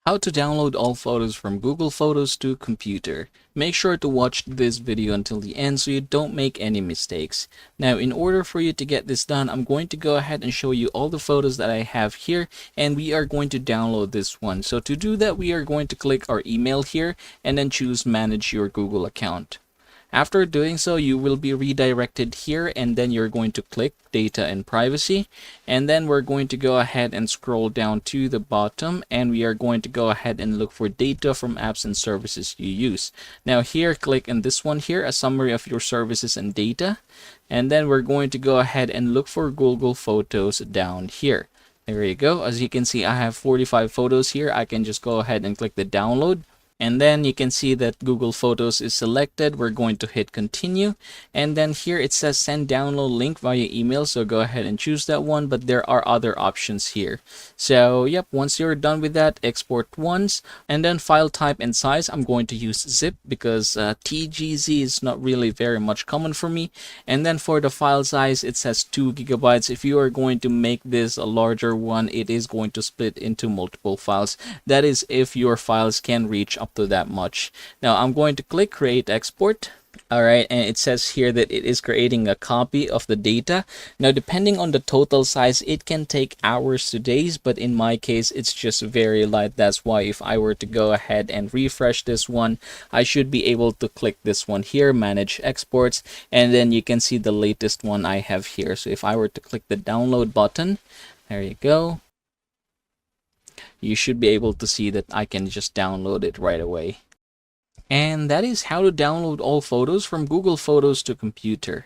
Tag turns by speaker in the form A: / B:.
A: How to download all photos from Google Photos to computer. Make sure to watch this video until the end so you don't make any mistakes. Now, in order for you to get this done, I'm going to go ahead and show you all the photos that I have here, and we are going to download this one. So to do that, we are going to click our email here and then choose Manage Your Google Account. After doing so, you will be redirected here, and then you're going to click Data and Privacy, and then we're going to go ahead and scroll down to the bottom, and we are going to go ahead and look for data from apps and services you use. Now here, click on this one here, a summary of your services and data, and then we're going to go ahead and look for Google Photos down here. There you go. As you can see, I have 45 photos here. I can just go ahead and click the download. And then you can see that Google Photos is selected. We're going to hit continue. And then here it says send download link via email. So go ahead and choose that one. But there are other options here. So yep, once you're done with that, export once. And then file type and size, I'm going to use zip because TGZ is not really very much common for me. And then for the file size, it says 2 gigabytes. If you are going to make this a larger one, it is going to split into multiple files. That is if your files can reach up to that much. Now I'm going to click create export. Alright, and it says here that it is creating a copy of the data. Now depending on the total size, it can take hours to days, but in my case it's just very light. That's why if I were to go ahead and refresh this one, I should be able to click this one here, manage exports, and then you can see the latest one I have here. So if I were to click the download button, there you go, you should be able to see that I can just download it right away. And that is how to download all photos from Google Photos to computer.